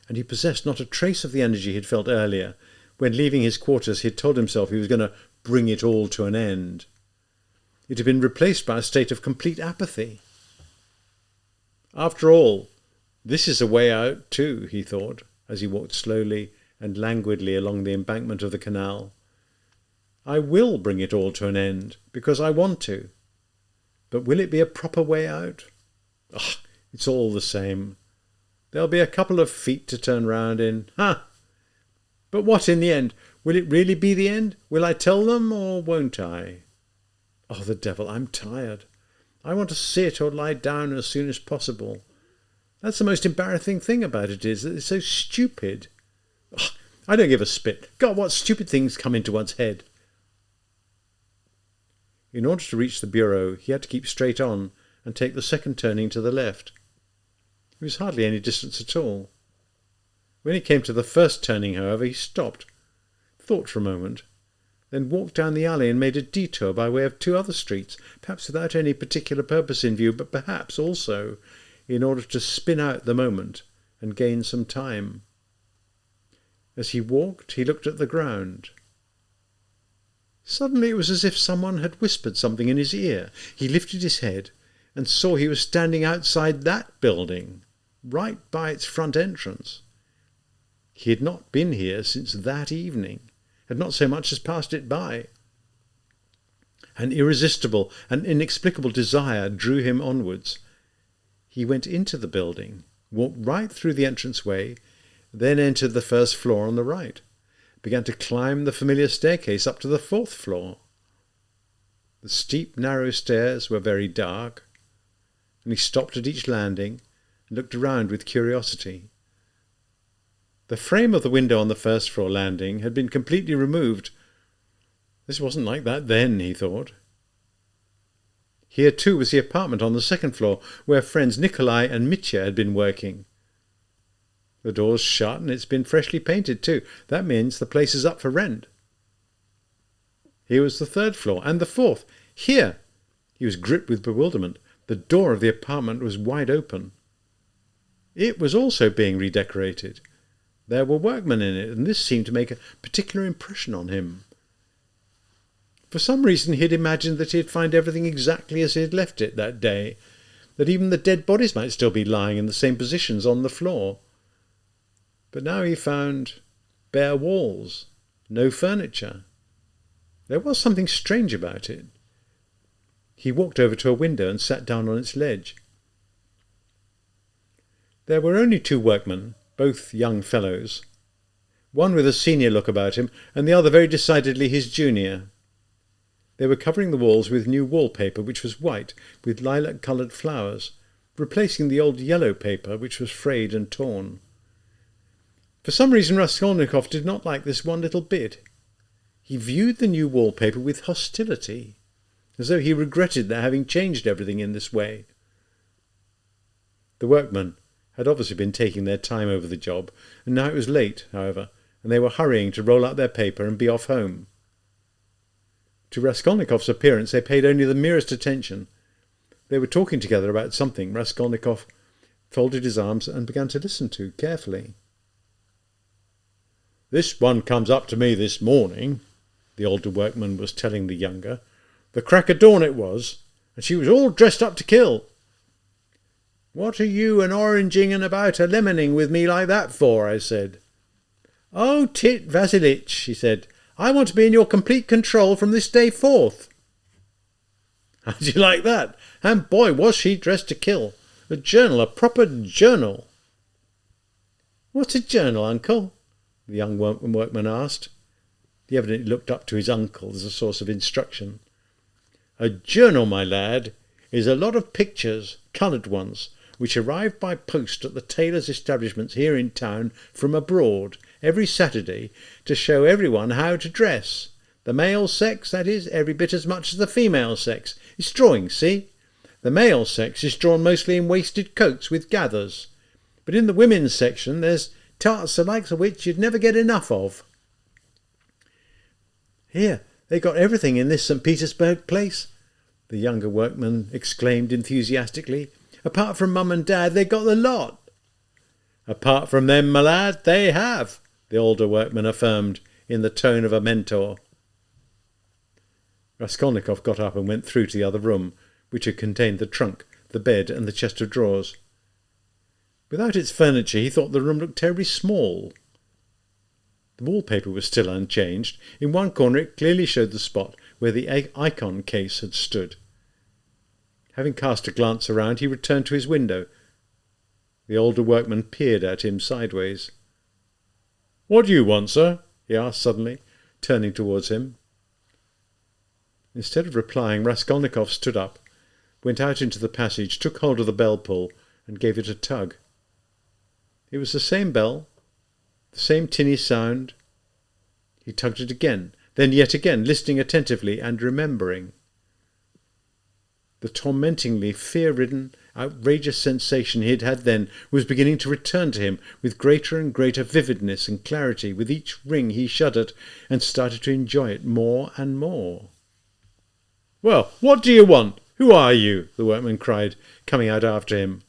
And he possessed not a trace of the energy he had felt earlier, when leaving his quarters he had told himself he was going to bring it all to an end. It had been replaced by a state of complete apathy. After all, this is a way out too, he thought, as he walked slowly and languidly along the embankment of the canal. I will bring it all to an end, because I want to. But will it be a proper way out? Ugh, it's all the same. There'll be a couple of feet to turn round in. Ha! But what in the end? Will it really be the end? Will I tell them, or won't I? Oh, the devil, I'm tired. I want to sit or lie down as soon as possible. That's the most embarrassing thing about it, is that it's so stupid. Ugh, I don't give a spit. God, what stupid things come into one's head. In order to reach the bureau, he had to keep straight on and take the second turning to the left. It was hardly any distance at all. When he came to the first turning, however, he stopped, thought for a moment, then walked down the alley and made a detour by way of 2 other streets, perhaps without any particular purpose in view, but perhaps also in order to spin out the moment and gain some time. As he walked, he looked at the ground. Suddenly it was as if someone had whispered something in his ear. He lifted his head and saw he was standing outside that building, right by its front entrance. He had not been here since that evening, had not so much as passed it by. An irresistible and inexplicable desire drew him onwards. He went into the building, walked right through the entranceway, then entered the first floor on the right, began to climb the familiar staircase up to the 4th floor. The steep, narrow stairs were very dark, and he stopped at each landing and looked around with curiosity. The frame of the window on the 1st floor landing had been completely removed. This wasn't like that then, he thought. Here too was the apartment on the 2nd floor, where friends Nikolai and Mitya had been working. The door's shut and it's been freshly painted too. That means the place is up for rent. Here was the 3rd floor and the 4th. Here! He was gripped with bewilderment. The door of the apartment was wide open. It was also being redecorated. There were workmen in it, and this seemed to make a particular impression on him. For some reason he had imagined that he'd find everything exactly as he had left it that day, that even the dead bodies might still be lying in the same positions on the floor. But now he found bare walls, no furniture. There was something strange about it. He walked over to a window and sat down on its ledge. There were only 2 workmen, both young fellows, one with a senior look about him, and the other very decidedly his junior. They were covering the walls with new wallpaper, which was white, with lilac-coloured flowers, replacing the old yellow paper, which was frayed and torn. For some reason Raskolnikov did not like this one little bit. He viewed the new wallpaper with hostility, as though he regretted their having changed everything in this way. The workmen had obviously been taking their time over the job, and now it was late, however, and they were hurrying to roll out their paper and be off home. To Raskolnikov's appearance they paid only the merest attention. They were talking together about something Raskolnikov folded his arms and began to listen to carefully. "This one comes up to me this morning," the older workman was telling the younger. "The crack of dawn it was, and she was all dressed up to kill." "What are you an oranging and about a lemoning with me like that for?" I said. "Oh, Tit Vasilitch," she said, "I want to be in your complete control from this day forth." How do you like that? And boy, was she dressed to kill. A journal, a proper journal. "What's a journal, uncle?" the young workman asked. He evidently looked up to his uncle as a source of instruction. "A journal, my lad, is a lot of pictures, coloured ones, which arrive by post at the tailors' establishments here in town from abroad every Saturday to show everyone how to dress. The male sex, that is, every bit as much as the female sex. It's drawing, see? The male sex is drawn mostly in waisted coats with gathers. But in the women's section there's tarts the likes of which you'd never get enough of." "Here, they got everything in this St. Petersburg place," the younger workman exclaimed enthusiastically. "Apart from Mum and Dad, they got the lot." "Apart from them, my lad, they have," the older workman affirmed in the tone of a mentor. Raskolnikov got up and went through to the other room, which had contained the trunk, the bed, and the chest of drawers. Without its furniture, he thought the room looked terribly small. The wallpaper was still unchanged. In one corner it clearly showed the spot where the icon case had stood. Having cast a glance around, he returned to his window. The older workman peered at him sideways. "What do you want, sir?" he asked suddenly, turning towards him. Instead of replying, Raskolnikov stood up, went out into the passage, took hold of the bell-pull, and gave it a tug. It was the same bell, the same tinny sound. He tugged it again, then yet again, listening attentively and remembering. The tormentingly fear-ridden, outrageous sensation he had had then was beginning to return to him with greater and greater vividness and clarity. With each ring he shuddered and started to enjoy it more and more. "Well, what do you want? Who are you?" the workman cried, coming out after him.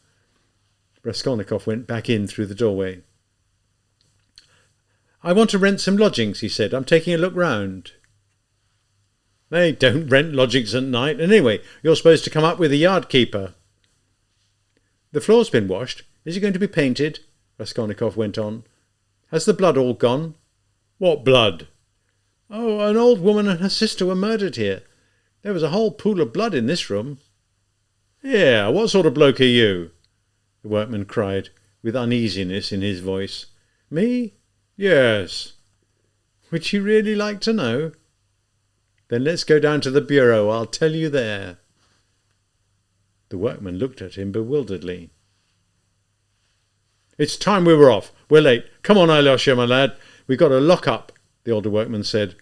Raskolnikov went back in through the doorway. "I want to rent some lodgings," he said. "I'm taking a look round." "They don't rent lodgings at night. Anyway, you're supposed to come up with a yard keeper." "The floor's been washed. Is it going to be painted?" Raskolnikov went on. "Has the blood all gone?" "What blood?" "Oh, an old woman and her sister were murdered here. There was a whole pool of blood in this room." "Yeah, what sort of bloke are you?" the workman cried, with uneasiness in his voice. "Me? Yes." "Would you really like to know?" "Then let's go down to the bureau. I'll tell you there." The workman looked at him bewilderedly. "It's time we were off. We're late. Come on, Alyosha, my lad. We've got to lock up," the older workman said.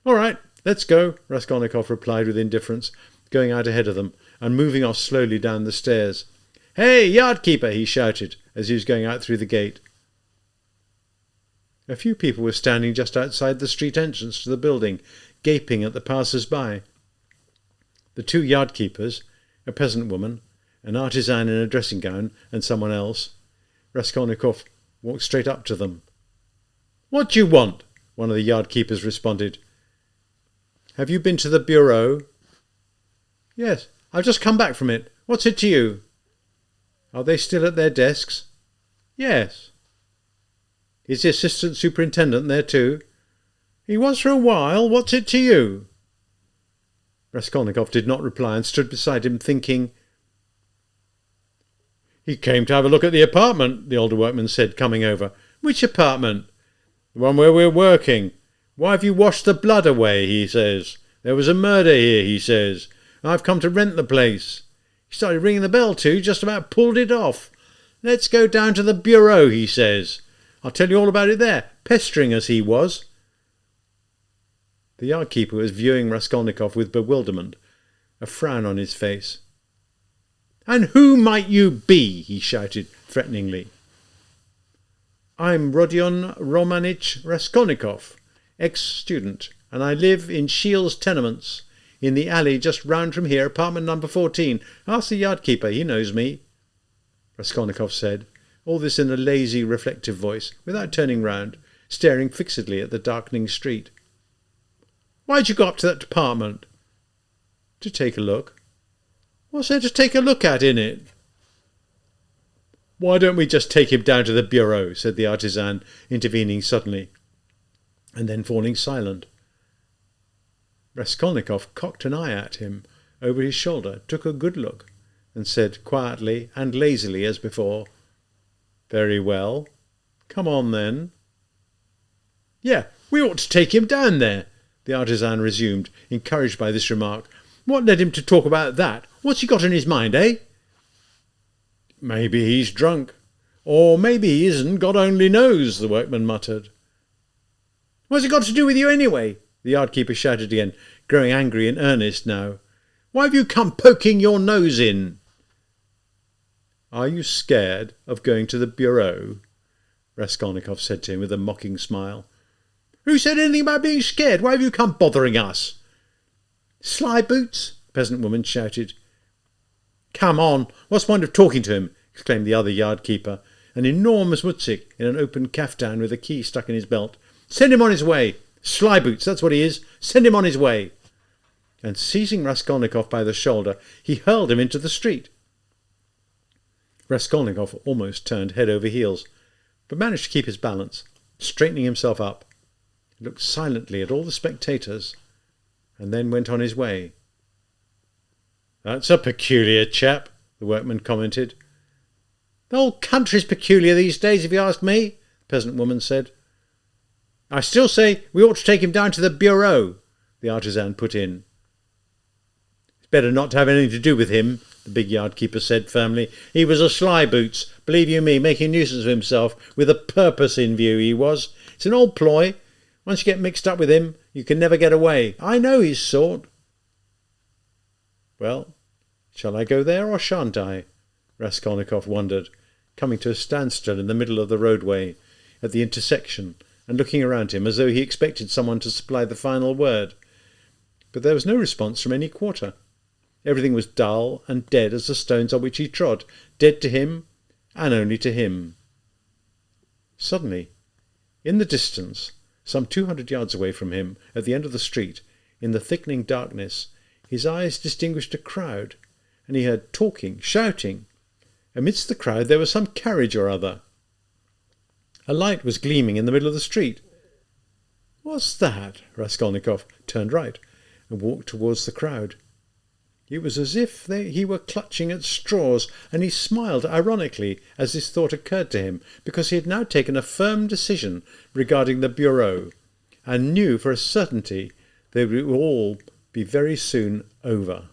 "All right, let's go," Raskolnikov replied with indifference, going out ahead of them and moving off slowly down the stairs. "Hey, yard keeper!" he shouted as he was going out through the gate. A few people were standing just outside the street entrance to the building, gaping at the passers-by. The two yard keepers, a peasant woman, an artisan in a dressing gown, and someone else. Raskolnikov walked straight up to them. "What do you want?" one of the yard keepers responded. "Have you been to the bureau?" "Yes, I've just come back from it. What's it to you?" "Are they still at their desks?" "Yes." "Is the assistant superintendent there too?" "He was for a while. What's it to you?" Raskolnikov did not reply and stood beside him thinking. "He came to have a look at the apartment," the older workman said, coming over. "Which apartment?" "The one where we're working. Why have you washed the blood away?" he says. "There was a murder here," he says. "I've come to rent the place." He started ringing the bell too, just about pulled it off. "Let's go down to the bureau," he says. "I'll tell you all about it there," pestering as he was. The yard keeper was viewing Raskolnikov with bewilderment, a frown on his face. "And who might you be?" he shouted threateningly. "I'm Rodion Romanich Raskolnikov, ex-student, and I live in Shields Tenements, in the alley just round from here, apartment number 14. Ask the yard keeper, he knows me," Raskolnikov said, all this in a lazy, reflective voice, without turning round, staring fixedly at the darkening street. "Why'd you go up to that apartment?" "To take a look." "What's there to take a look at in it?" "Why don't we just take him down to the bureau?" said the artisan, intervening suddenly, and then falling silent. Raskolnikov cocked an eye at him over his shoulder, took a good look, and said quietly and lazily as before, "Very well. Come on then." "Yeah, we ought to take him down there," the artisan resumed, encouraged by this remark. "What led him to talk about that? What's he got in his mind, eh?" "Maybe he's drunk. Or maybe he isn't, God only knows," the workman muttered. "What's it got to do with you anyway?" the yard-keeper shouted again, growing angry in earnest now. "Why have you come poking your nose in?" "Are you scared of going to the bureau?" Raskolnikov said to him with a mocking smile. "Who said anything about being scared? Why have you come bothering us?" "Sly boots!" the peasant woman shouted. "Come on, what's the point of talking to him?" exclaimed the other yard-keeper, an enormous mutzik in an open kaftan with a key stuck in his belt. "Send him on his way! Sly boots, that's what he is! Send him on his way!" And seizing Raskolnikov by the shoulder, he hurled him into the street. Raskolnikov almost turned head over heels, but managed to keep his balance, straightening himself up. He looked silently at all the spectators, and then went on his way. "That's a peculiar chap," the workman commented. "The whole country's peculiar these days, if you ask me," the peasant woman said. "I still say we ought to take him down to the bureau," the artisan put in. "It's better not to have anything to do with him," the big yard-keeper said firmly. "He was a sly boots, believe you me, making a nuisance of himself, with a purpose in view, he was. It's an old ploy. Once you get mixed up with him, you can never get away. I know his sort." "Well, shall I go there or shan't I?" Raskolnikov wondered, coming to a standstill in the middle of the roadway, at the intersection, and looking around him as though he expected someone to supply the final word. But there was no response from any quarter. Everything was dull and dead as the stones on which he trod, dead to him, and only to him. Suddenly, in the distance, some 200 yards away from him, at the end of the street, in the thickening darkness, his eyes distinguished a crowd, and he heard talking, shouting. Amidst the crowd there was some carriage or other. A light was gleaming in the middle of the street. "What's that?" Raskolnikov turned right and walked towards the crowd. It was as if he were clutching at straws, and he smiled ironically as this thought occurred to him, because he had now taken a firm decision regarding the bureau, and knew for a certainty that it would all be very soon over.